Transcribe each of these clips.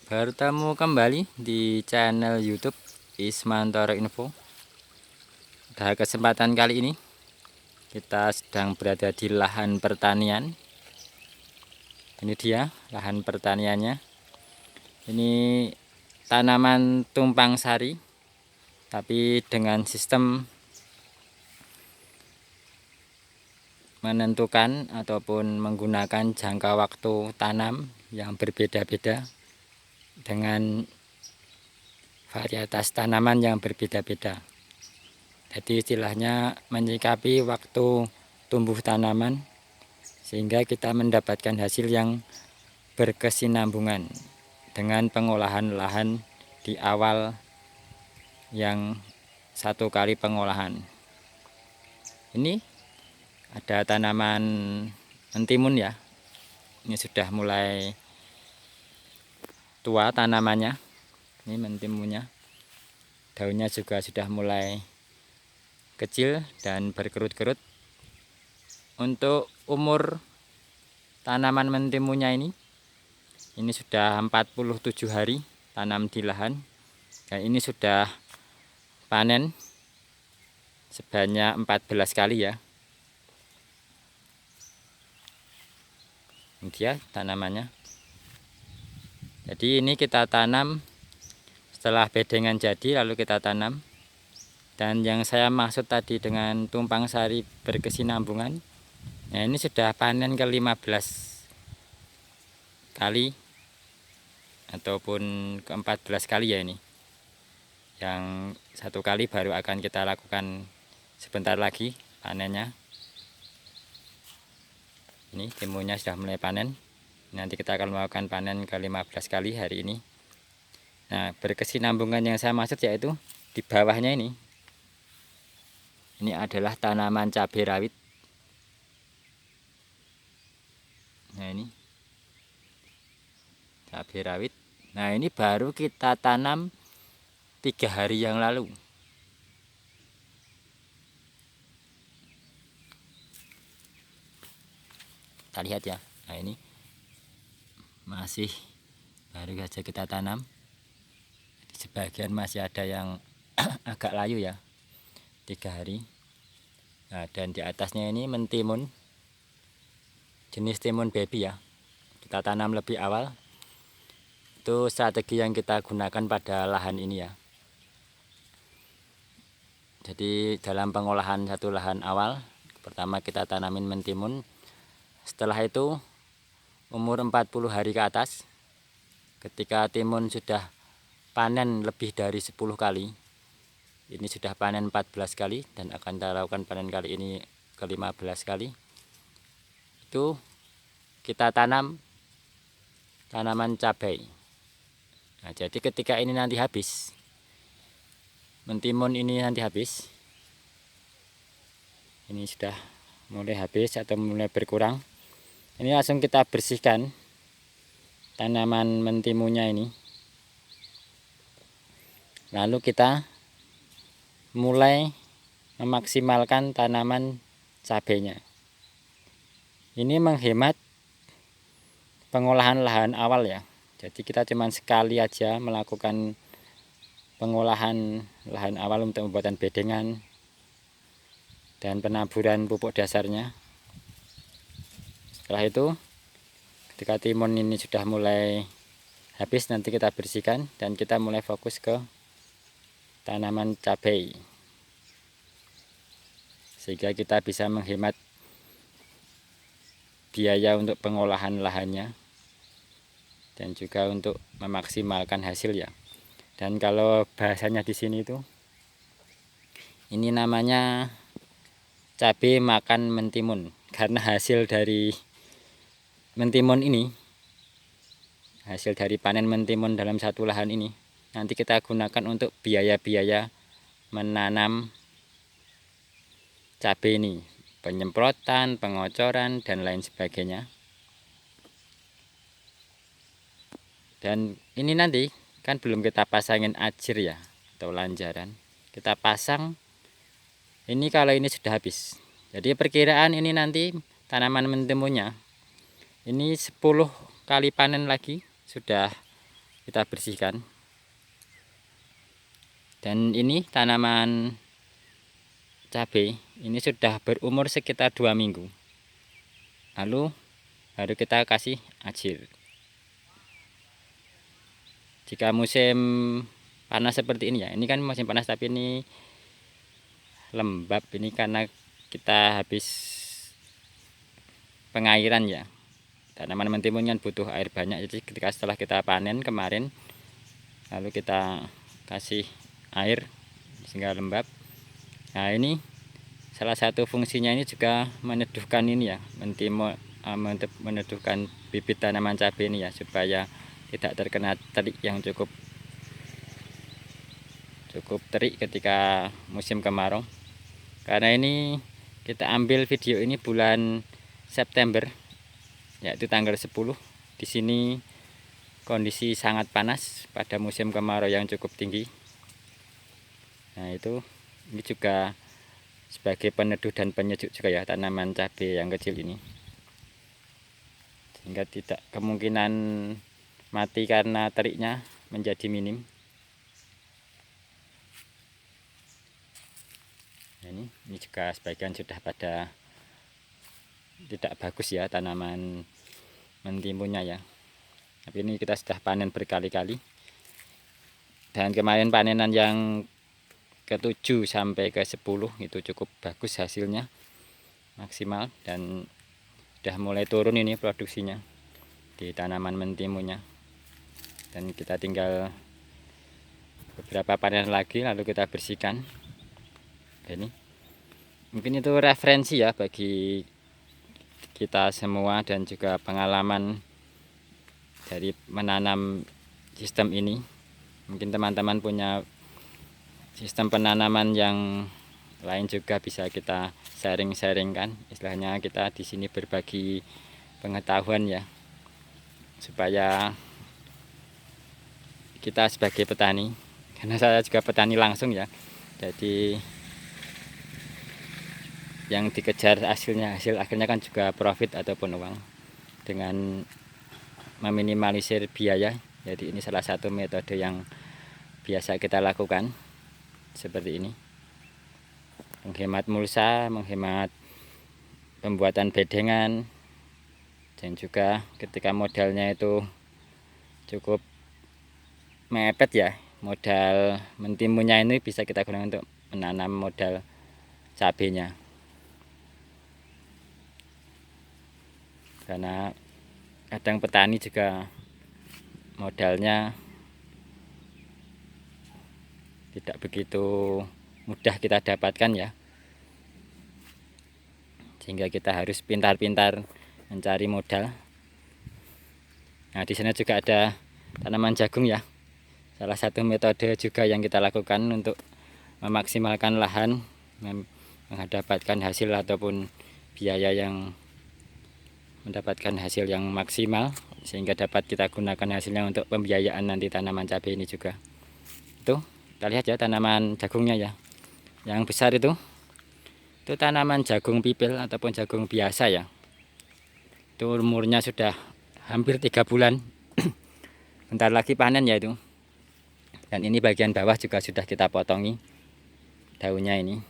Bertemu kembali di channel YouTube Ismantoro Info. Pada kesempatan kali ini kita sedang berada di lahan pertanian. Ini dia lahan pertaniannya. Ini tanaman tumpang sari, tapi dengan sistem menentukan ataupun menggunakan jangka waktu tanam yang berbeda-beda dengan varietas tanaman yang berbeda-beda. Jadi istilahnya menyikapi waktu tumbuh tanaman sehingga kita mendapatkan hasil yang berkesinambungan dengan pengolahan lahan di awal yang satu kali pengolahan. Ini ada tanaman mentimun ya. Ini sudah mulai tua tanamannya. Ini mentimunnya. Daunnya juga sudah mulai kecil dan berkerut-kerut. Untuk umur tanaman mentimunnya ini sudah 47 hari tanam di lahan, dan ini sudah panen sebanyak 14 kali ya. Ini dia tanamannya. Jadi ini kita tanam setelah bedengan jadi, lalu kita tanam. Dan yang saya maksud tadi dengan tumpang sari berkesinambungan, nah ini sudah panen ke-15 kali ataupun ke-14 kali ya ini. Yang satu kali baru akan kita lakukan sebentar lagi panennya. Ini timunnya sudah mulai panen. Nanti kita akan melakukan panen ke-15 kali hari ini. Nah, berkesinambungan yang saya maksud yaitu di bawahnya ini. Ini adalah tanaman cabai rawit. Nah, ini cabai rawit. Nah, ini baru kita tanam 3 hari yang lalu. Kita lihat ya. Nah, ini masih baru saja kita tanam. Sebagian masih ada yang agak layu ya, 3 hari. Nah, dan di atasnya ini mentimun, jenis timun baby ya. Kita tanam lebih awal. Itu strategi yang kita gunakan pada lahan ini ya. Jadi dalam pengolahan satu lahan awal, pertama kita tanamin mentimun. Setelah itu umur 40 hari ke atas, ketika timun sudah panen lebih dari 10 kali, ini sudah panen 14 kali dan akan kita lakukan panen kali ini ke-15 kali, itu kita tanam tanaman cabai. Nah, jadi ketika ini nanti habis, mentimun ini nanti habis, ini sudah mulai habis atau mulai berkurang, ini langsung kita bersihkan tanaman mentimunnya ini. Lalu kita mulai memaksimalkan tanaman cabainya. Ini menghemat pengolahan lahan awal ya. Jadi kita cuma sekali aja melakukan pengolahan lahan awal untuk pembuatan bedengan dan penaburan pupuk dasarnya. Setelah itu, ketika timun ini sudah mulai habis, nanti kita bersihkan dan kita mulai fokus ke tanaman cabai, sehingga kita bisa menghemat biaya untuk pengolahan lahannya dan juga untuk memaksimalkan hasil ya. Dan kalau bahasanya di sini itu, ini namanya cabai makan mentimun, karena hasil dari mentimun ini, hasil dari panen mentimun dalam satu lahan ini, nanti kita gunakan untuk biaya-biaya menanam cabai ini, penyemprotan, pengocoran, dan lain sebagainya. Dan ini nanti kan belum kita pasangin ajir ya, atau lanjaran. Kita pasang ini kalau ini sudah habis. Jadi perkiraan ini nanti tanaman mentimunnya ini 10 kali panen lagi sudah kita bersihkan. Dan ini tanaman cabai ini sudah berumur sekitar 2 minggu. Lalu baru kita kasih ajir. Jika musim panas seperti ini ya, ini kan musim panas tapi ini lembab, ini karena kita habis pengairan ya. Tanaman mentimun kan butuh air banyak, jadi ketika setelah kita panen kemarin lalu kita kasih air sehingga lembab. Nah, ini salah satu fungsinya ini juga meneduhkan ini ya, mentimun, meneduhkan bibit tanaman cabai ini ya, supaya tidak terkena terik yang cukup terik ketika musim kemarau. Karena ini kita ambil video ini bulan September, yaitu tanggal 10. Di sini kondisi sangat panas pada musim kemarau yang cukup tinggi. Nah, ini juga sebagai peneduh dan penyejuk juga ya tanaman cabai yang kecil ini, sehingga tidak kemungkinan mati karena teriknya menjadi minim. Nah, ini juga sebagian sudah pada tidak bagus ya tanaman mentimunnya ya, tapi ini kita sudah panen berkali-kali, dan kemarin panenan yang ke-7 sampai ke-10 itu cukup bagus hasilnya, maksimal, dan sudah mulai turun ini produksinya di tanaman mentimunnya. Dan kita tinggal beberapa panen lagi lalu kita bersihkan. Ini mungkin itu referensi ya bagi kita semua dan juga pengalaman dari menanam sistem ini. Mungkin teman-teman punya sistem penanaman yang lain juga bisa kita sharing-sharingkan. Istilahnya kita di sini berbagi pengetahuan ya, supaya kita sebagai petani, karena saya juga petani langsung ya, jadi yang dikejar hasil akhirnya kan juga profit ataupun uang dengan meminimalisir biaya. Jadi ini salah satu metode yang biasa kita lakukan seperti ini, menghemat mulsa, menghemat pembuatan bedengan, dan juga ketika modalnya itu cukup mepet ya, modal mentimunnya ini bisa kita gunakan untuk menanam modal cabenya. Karena kadang petani juga modalnya tidak begitu mudah kita dapatkan ya, sehingga kita harus pintar-pintar mencari modal. Nah, di sana juga ada tanaman jagung ya, salah satu metode juga yang kita lakukan untuk memaksimalkan lahan, mendapatkan hasil ataupun biaya yang mendapatkan hasil yang maksimal, sehingga dapat kita gunakan hasilnya untuk pembiayaan nanti tanaman cabai ini juga. Itu kita lihat ya tanaman jagungnya ya, yang besar itu tanaman jagung pipil ataupun jagung biasa ya. Itu umurnya sudah hampir 3 bulan. Bentar lagi panen ya itu. Dan ini bagian bawah juga sudah kita potongi daunnya ini.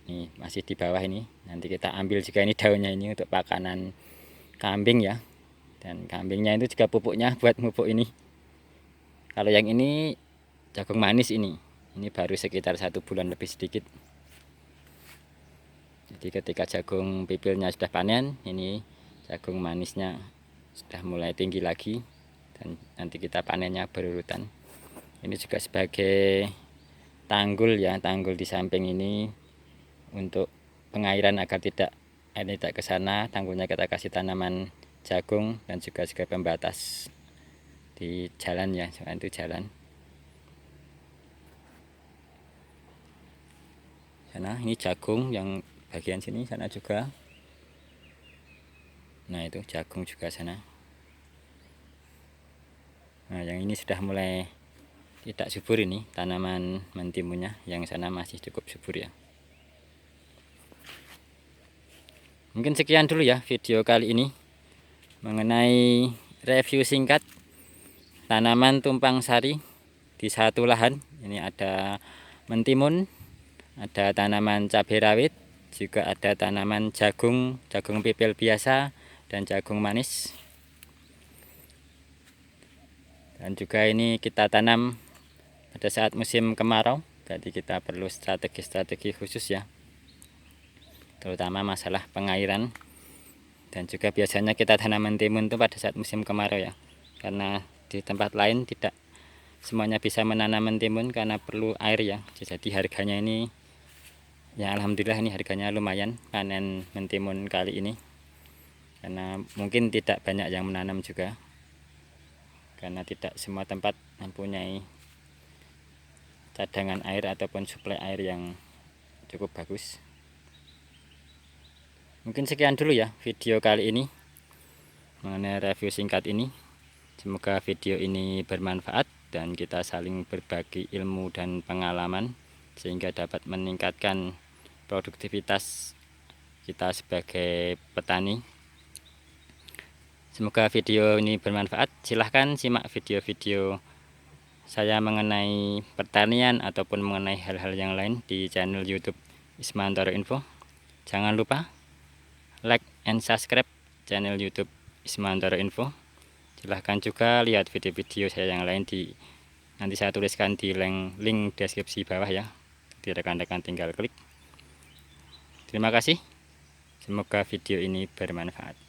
Ini masih di bawah ini. Nanti kita ambil juga ini daunnya ini untuk pakanan kambing ya. Dan kambingnya itu juga pupuknya buat pupuk ini. Kalau yang ini jagung manis ini baru sekitar 1 bulan lebih sedikit. Jadi ketika jagung pipilnya sudah panen, ini jagung manisnya sudah mulai tinggi lagi, dan nanti kita panennya berurutan. Ini juga sebagai tanggul ya, tanggul di samping ini untuk pengairan agar tidak air tidak ke sana. Tanggulnya kita kasih tanaman jagung dan juga sebagai pembatas di jalan ya, itu jalan. Sana ini jagung yang bagian sini, sana juga. Nah, itu jagung juga sana. Nah, yang ini sudah mulai tidak subur ini tanaman mentimunnya, yang sana masih cukup subur ya. Mungkin sekian dulu ya video kali ini mengenai review singkat tanaman tumpang sari di satu lahan. Ini ada mentimun, ada tanaman cabai rawit, juga ada tanaman jagung, jagung pipil biasa, dan jagung manis. Dan juga ini kita tanam pada saat musim kemarau, jadi kita perlu strategi-strategi khusus ya, terutama masalah pengairan. Dan juga biasanya kita tanam mentimun itu pada saat musim kemarau ya, karena di tempat lain tidak semuanya bisa menanam mentimun karena perlu air ya. Jadi harganya ini ya alhamdulillah, ini harganya lumayan panen mentimun kali ini, karena mungkin tidak banyak yang menanam juga, karena tidak semua tempat mempunyai cadangan air ataupun suplai air yang cukup bagus. Mungkin sekian dulu ya video kali ini mengenai review singkat ini. Semoga video ini bermanfaat dan kita saling berbagi ilmu dan pengalaman sehingga dapat meningkatkan produktivitas kita sebagai petani. Semoga video ini bermanfaat. Silahkan simak video-video saya mengenai pertanian ataupun mengenai hal-hal yang lain di channel YouTube Ismantoro Info. Jangan lupa like and subscribe channel YouTube Ismantoro Info. Silahkan juga lihat video-video saya yang lain nanti saya tuliskan di link deskripsi bawah ya. Jadi rekan-rekan tinggal klik. Terima kasih. Semoga video ini bermanfaat.